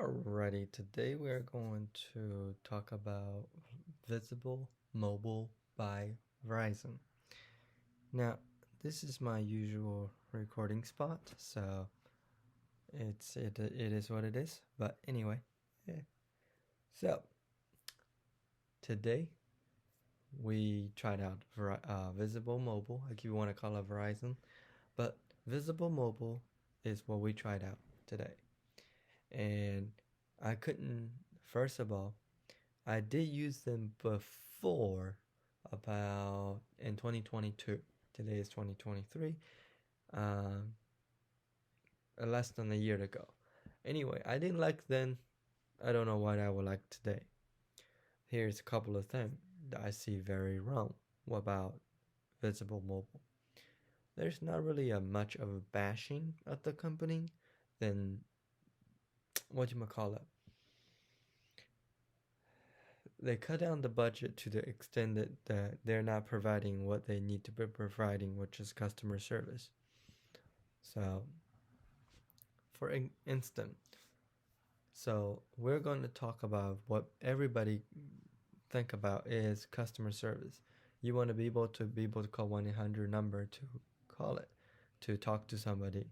Alrighty, today we're going to talk about Visible Mobile by Verizon. Now, this is my usual recording spot, so it is what it is. But anyway, yeah. So today we tried out Visible Mobile, like you want to call it Verizon, but Visible Mobile is what we tried out today, and I couldn't. First of all, I did use them before, about in 2022. Today is 2023. Um, Less than a year ago. Anyway, I didn't like then. I don't know what I would like today. Here's a couple of things that I see very wrong about Visible Mobile. There's not really a much of a bashing of the company than what you might call it. They cut down the budget to the extent that they're not providing what they need to be providing, which is customer service. So, for instance, so we're going to talk about what everybody think about is customer service. You want to be able to call 1-800 number to call it, to talk to somebody.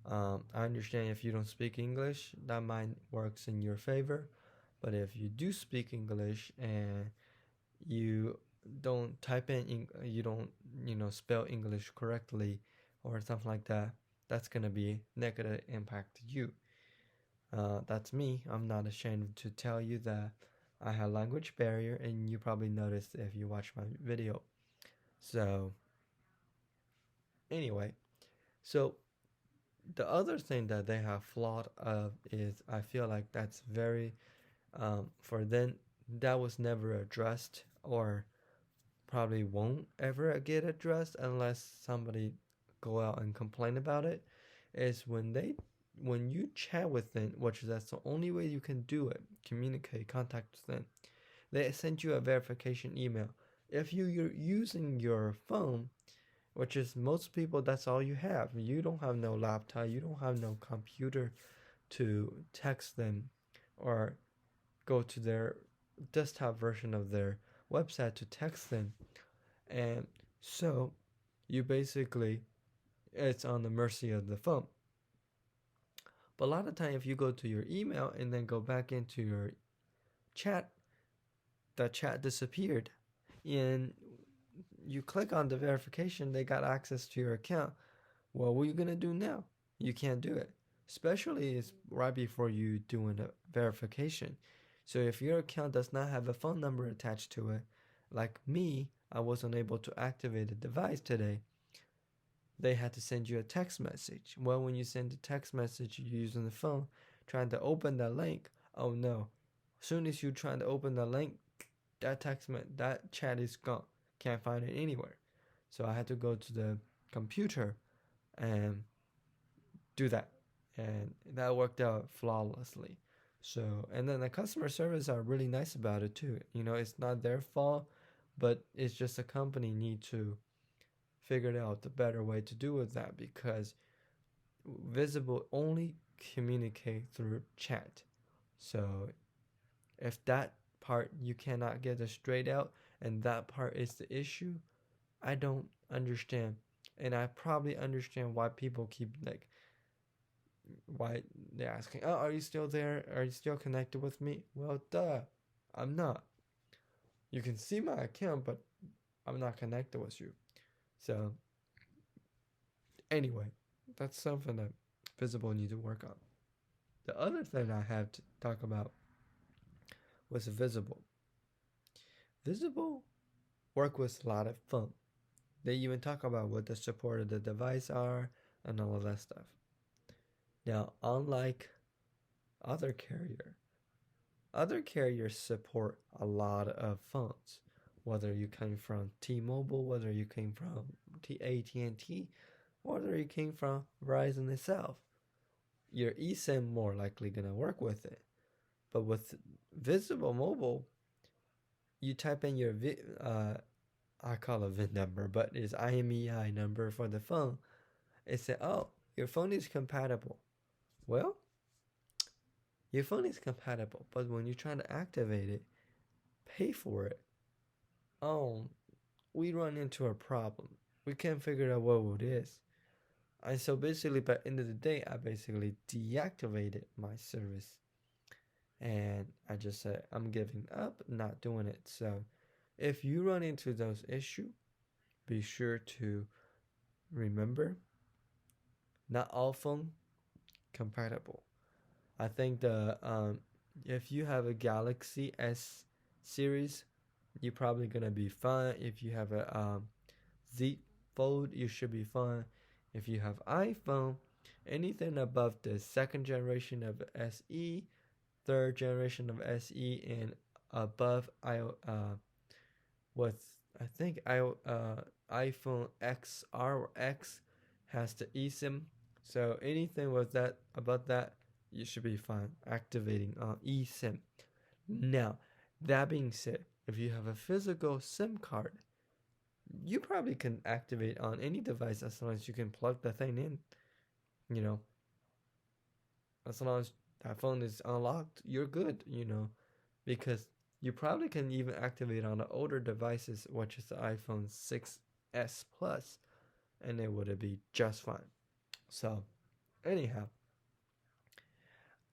I understand if you don't speak English, that might works in your favor, but if you do speak English and you don't type in, you don't, spell English correctly or something like that, that's going to be negative impact to you. That's me. I'm not ashamed to tell you that I have language barrier, and you probably noticed if you watch my video. So anyway, so the other thing that they have flawed of is I feel like that's very for them that was never addressed, or probably won't ever get addressed unless somebody go out and complain about it, is when you chat with them, which that's the only way you can do it, communicate, contact with them, they send you a verification email. If you're using your phone, which is most people, that's all you have. You don't have no laptop, you don't have no computer to text them or go to their desktop version of their website to text them. And so you basically, it's on the mercy of the phone. But a lot of time, if you go to your email and then go back into your chat, the chat disappeared. And you click on the verification, they got access to your account. What are you gonna do now? You can't do it. Especially it's right before you doing a verification. So if your account does not have a phone number attached to it, like me, I wasn't able to activate the device today. They had to send you a text message. Well, when you send a text message using the phone, trying to open that link, oh no. As soon as you try to open the link, that chat is gone. Can't find it anywhere. So I had to go to the computer and do that. And that worked out flawlessly. So, and then the customer service are really nice about it too. It's not their fault, but it's just a company need to figure out the better way to do with that, because Visible only communicate through chat. So if that part you cannot get it straight out and that part is the issue, I don't understand. And I probably understand why people keep like, why they're asking, oh, are you still there? Are you still connected with me? Well, duh, I'm not. You can see my account, but I'm not connected with you. So anyway, that's something that Visible need to work on. The other thing I have to talk about was Visible. Visible work with a lot of fun. They even talk about what the support of the device are and all of that stuff. Now, unlike other carrier, other carriers support a lot of phones, whether you came from T-Mobile, whether you came from AT&T, whether you came from Verizon itself. Your eSIM more likely gonna work with it. But with Visible Mobile, you type in your I call it VIN number, but it's IMEI number for the phone. It said, oh, your phone is compatible. Well, Your phone is compatible, but when you're trying to activate it, pay for it. Oh, we run into a problem. We can't figure out what it is. And so basically, by the end of the day, I basically deactivated my service. And I just said, I'm giving up, not doing it. So if you run into those issues, be sure to remember not all phone compatible. I think the if you have a Galaxy S series, you're probably gonna be fine. If you have a Z Fold, you should be fine. If you have iPhone, anything above the second generation of SE, third generation of SE, and above with I think iPhone XR or X has the eSIM. So anything with that about that, you should be fine activating eSIM. Now, that being said, if you have a physical SIM card, you probably can activate on any device as long as you can plug the thing in. You know, as long as that phone is unlocked, you're good. Because you probably can even activate on the older devices, which is the iPhone 6s Plus, and it would be just fine. So, anyhow,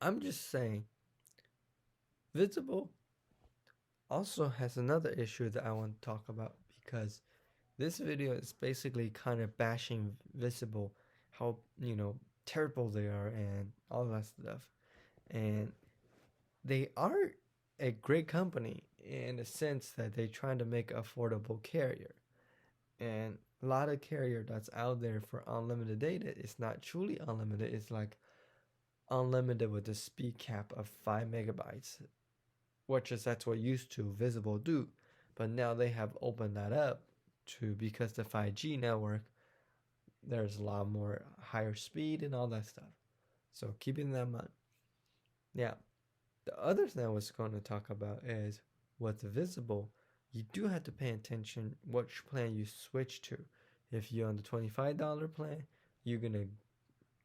I'm just saying, Visible also has another issue that I want to talk about because this video is basically kind of bashing Visible, how, terrible they are and all that stuff. And they are a great company in the sense that they trying to make affordable carrier. And a lot of carrier that's out there for unlimited data is not truly unlimited. It's like unlimited with a speed cap of 5 MB, which is that's what used to Visible do. But now they have opened that up to, because the 5G network, there's a lot more higher speed and all that stuff. So keeping that in mind. Now, the other thing I was going to talk about is with Visible, you do have to pay attention which plan you switch to. If you're on the $25 plan, you're going to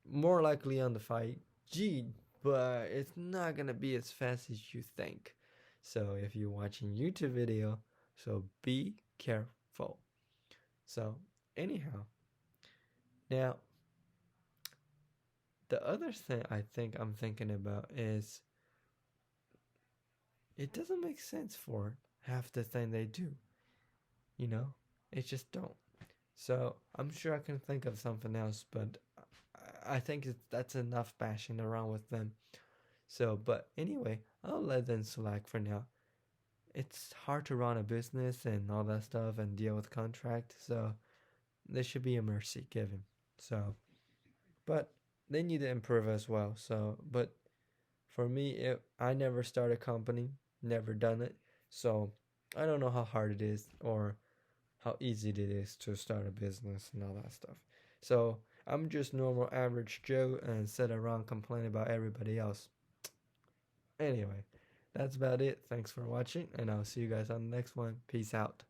more likely on the 5G, but it's not going to be as fast as you think. So if you're watching YouTube video, so be careful. So anyhow, now the other thing I think I'm thinking about is it doesn't make sense for half the thing they do. It just don't. So I'm sure I can think of something else, but I think that's enough bashing around with them. So, but anyway, I'll let them slack for now. It's hard to run a business and all that stuff and deal with contract, so there should be a mercy given. So, but they need to improve as well. So, but for me, I never started a company, never done it, so I don't know how hard it is or how easy it is to start a business and all that stuff. So I'm just normal average Joe and sit around complaining about everybody else. Anyway, that's about it. Thanks for watching, and I'll see you guys on the next one. Peace out.